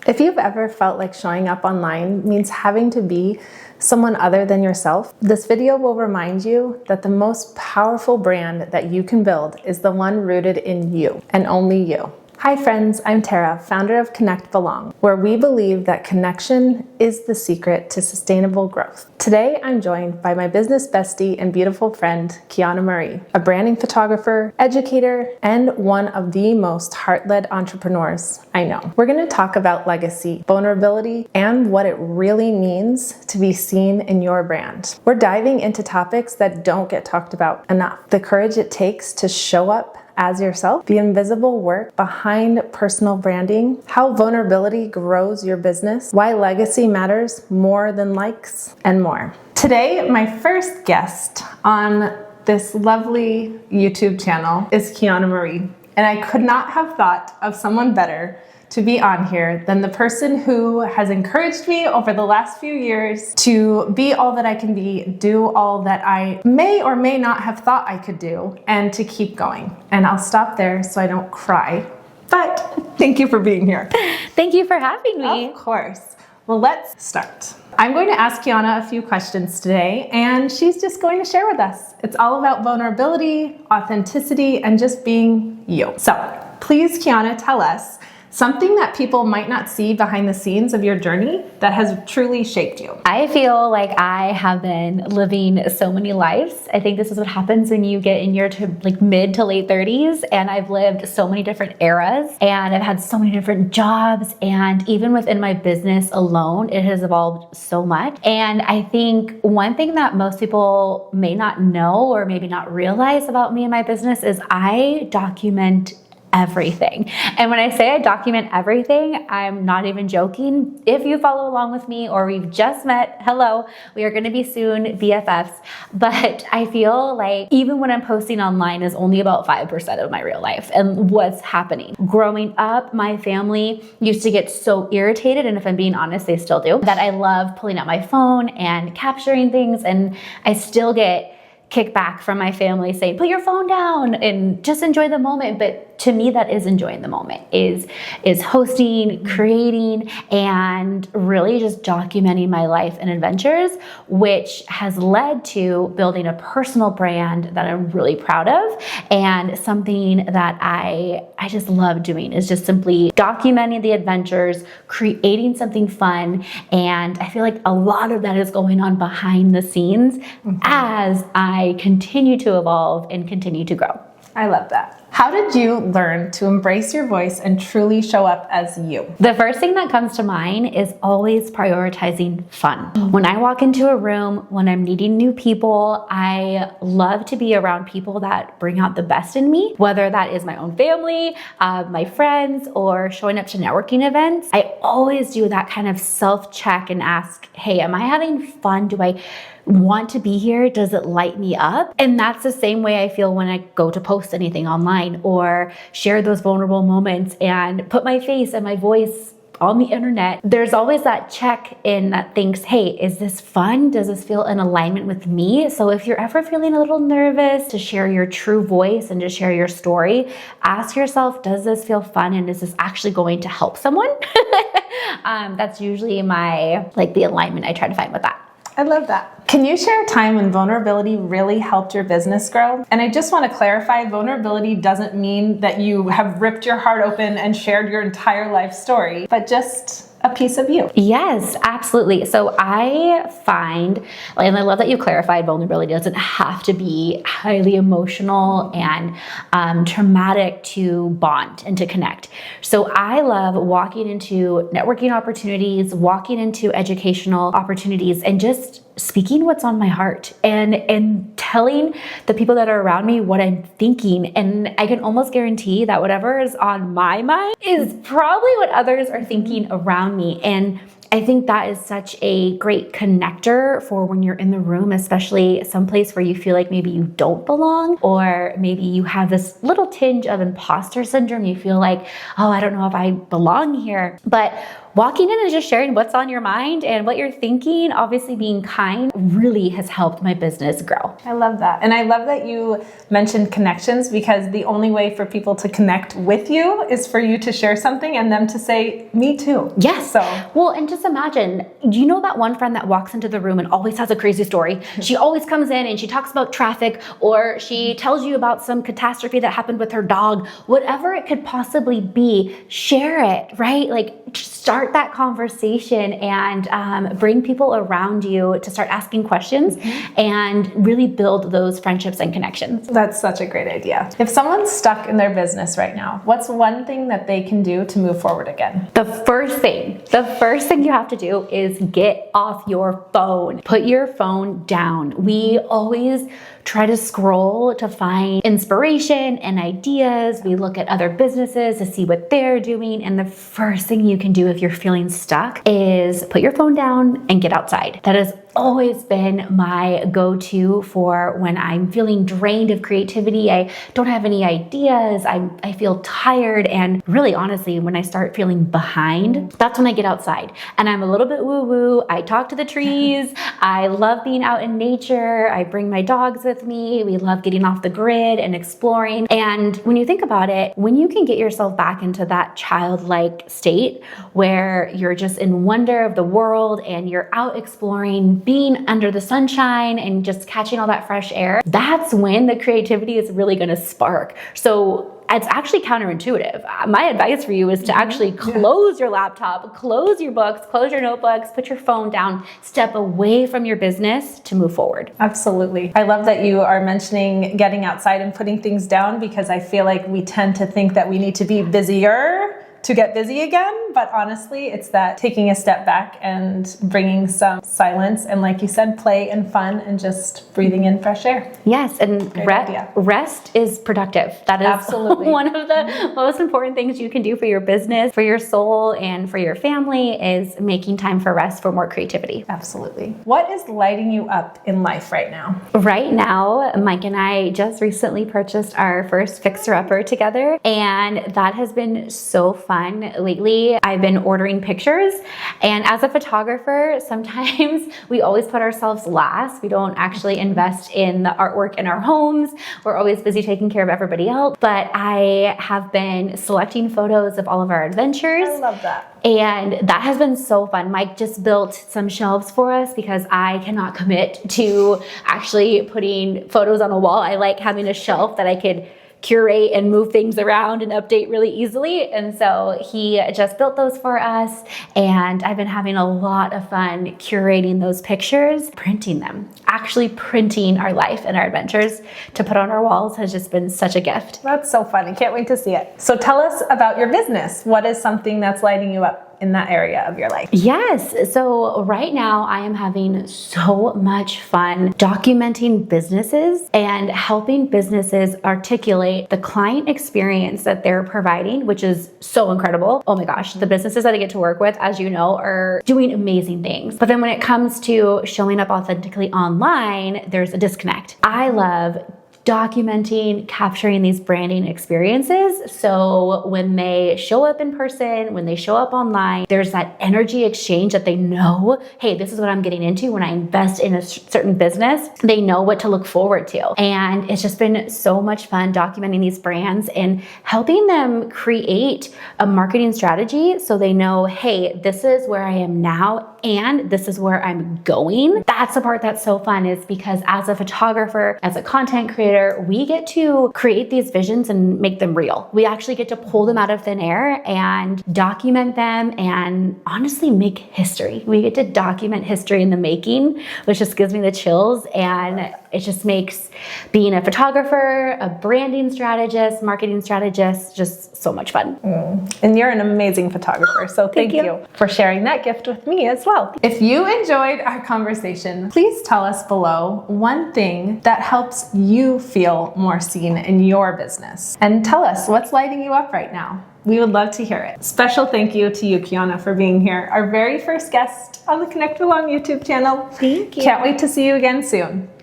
If you've ever felt like showing up online means having to be someone other than yourself, this video will remind you that the most powerful brand that you can build is the one rooted in you and only you. Hi friends, I'm Tara, founder of Connect Belong, where we believe that connection is the secret to sustainable growth. Today, I'm joined by my business bestie and beautiful friend, Quianna Marie, a branding photographer, educator, and one of the most heart-led entrepreneurs I know. We're going to talk about legacy, vulnerability, and what it really means to be seen in your brand. We're diving into topics that don't get talked about enough. The courage it takes to show up as yourself, the invisible work behind personal branding, how vulnerability grows your business, why legacy matters more than likes, and more. Today, my first guest on this lovely YouTube channel is Quianna Marie, and I could not have thought of someone better to be on here than the person who has encouraged me over the last few years to be all that I can be, do all that I may or may not have thought I could do, and to keep going. And I'll stop there so I don't cry. But thank you for being here. Thank you for having me. Of course. Well, let's start. I'm going to ask Quianna a few questions today, and she's just going to share with us. It's all about vulnerability, authenticity, and just being you. So please, Quianna, tell us something that people might not see behind the scenes of your journey that has truly shaped you. I feel like I have been living so many lives. I think this is what happens when you get in your mid to late 30s, and I've lived so many different eras, and I've had so many different jobs, and even within my business alone, it has evolved so much. And I think one thing that most people may not know or maybe not realize about me and my business is I document everything. And when I say I document everything, I'm not even joking. If you follow along with me or we've just met, hello, we are going to be soon BFFs. But I feel like even when I'm posting online is only about 5% of my real life and what's happening. Growing up, my family used to get so irritated, and if I'm being honest, they still do, that I love pulling out my phone and capturing things, and I still get kickback from my family saying, put your phone down and just enjoy the moment. But to me, that is enjoying the moment, is hosting, creating, and really just documenting my life and adventures, which has led to building a personal brand that I'm really proud of. And something that I just love doing is just simply documenting the adventures, creating something fun. And I feel like a lot of that is going on behind the scenes as I continue to evolve and continue to grow. I love that. How did you learn to embrace your voice and truly show up as you? The first thing that comes to mind is always prioritizing fun. When I walk into a room, when I'm meeting new people, I love to be around people that bring out the best in me, whether that is my own family, my friends, or showing up to networking events. I always do that kind of self-check and ask, hey, am I having fun? Do I want to be here? Does it light me up? And that's the same way I feel when I go to post anything online or share those vulnerable moments and put my face and my voice on the internet. There's always that check in that thinks, hey, is this fun? Does this feel in alignment with me? So if you're ever feeling a little nervous to share your true voice and to share your story, ask yourself, does this feel fun? And is this actually going to help someone? That's usually the alignment I try to find with that. I love that. Can you share a time when vulnerability really helped your business grow? And I just want to clarify, vulnerability doesn't mean that you have ripped your heart open and shared your entire life story, but just a piece of you. Yes, absolutely. So I find, and I love that you clarified, vulnerability doesn't have to be highly emotional and traumatic to bond and to connect. So I love walking into networking opportunities, walking into educational opportunities, and just speaking what's on my heart and telling the people that are around me what I'm thinking. And I can almost guarantee that whatever is on my mind is probably what others are thinking around me. And I think that is such a great connector for when you're in the room, especially someplace where you feel like maybe you don't belong, or maybe you have this little tinge of imposter syndrome. You feel like, oh, I don't know if I belong here. But walking in and just sharing what's on your mind and what you're thinking, obviously being kind, really has helped my business grow. I love that. And I love that you mentioned connections, because the only way for people to connect with you is for you to share something and them to say, me too. Yes. So, well, and just imagine, do you know that one friend that walks into the room and always has a crazy story? She always comes in and she talks about traffic, or she tells you about some catastrophe that happened with her dog. Whatever it could possibly be, share it, right? Like, start that conversation and bring people around you to start asking questions and really build those friendships and connections. that's such a great idea. If someone's stuck in their business right now, what's one thing that they can do to move forward again? The first thing you have to do is get off your phone. Put your phone down. We always try to scroll to find inspiration and ideas. We look at other businesses to see what they're doing. And the first thing you can do if you're feeling stuck is put your phone down and get outside. That has always been my go-to for when I'm feeling drained of creativity. I don't have any ideas. I feel tired. And really, honestly, when I start feeling behind, that's when I get outside. And I'm a little bit woo-woo. I talk to the trees. I love being out in nature. I bring my dogs with me. We love getting off the grid and exploring. And when you think about it, when you can get yourself back into that childlike state where you're just in wonder of the world and you're out exploring, being under the sunshine and just catching all that fresh air, that's when the creativity is really going to spark. So it's actually counterintuitive. My advice for you is to actually close your laptop, close your books, close your notebooks, put your phone down, step away from your business to move forward. Absolutely. I love that you are mentioning getting outside and putting things down, because I feel like we tend to think that we need to be busier to get busy again. But honestly, it's that taking a step back and bringing some silence and, like you said, play and fun and just breathing in fresh air. Yes, and rest is productive. That is absolutely one of the most important things you can do for your business, for your soul, and for your family is making time for rest for more creativity. Absolutely. What is lighting you up in life right now? Right now, Mike and I just recently purchased our first fixer-upper together, and that has been so fun. Lately, I've been ordering pictures, and as a photographer, sometimes we always put ourselves last. We don't actually invest in the artwork in our homes. We're always busy taking care of everybody else, but I have been selecting photos of all of our adventures. I love that. And that has been so fun. Mike just built some shelves for us because I cannot commit to actually putting photos on a wall. I like having a shelf that I could curate and move things around and update really easily. And so he just built those for us. And I've been having a lot of fun curating those pictures, printing them. Actually printing our life and our adventures to put on our walls has just been such a gift. That's so fun. I can't wait to see it. So tell us about your business. What is something that's lighting you up in that area of your life? Yes. So right now I am having so much fun documenting businesses and helping businesses articulate the client experience that they're providing, which is so incredible. Oh my gosh, the businesses that I get to work with, as you know, are doing amazing things. But then when it comes to showing up authentically online, there's a disconnect. I love documenting, capturing these branding experiences. So when they show up in person, when they show up online, there's that energy exchange that they know, hey, this is what I'm getting into when I invest in a certain business. They know what to look forward to. And it's just been so much fun documenting these brands and helping them create a marketing strategy so they know, hey, this is where I am now and this is where I'm going. That's the part that's so fun, is because as a photographer, as a content creator, we get to create these visions and make them real. We actually get to pull them out of thin air and document them and honestly make history. We get to document history in the making, which just gives me the chills. And it just makes being a photographer, a branding strategist, marketing strategist, just so much fun. And you're an amazing photographer. So thank you for sharing that gift with me as well. If you enjoyed our conversation, please tell us below one thing that helps you feel more seen in your business. And tell us what's lighting you up right now. We would love to hear it. Special thank you to you, Quianna, for being here, our very first guest on the Connect Belong YouTube channel. Thank you. Can't wait to see you again soon.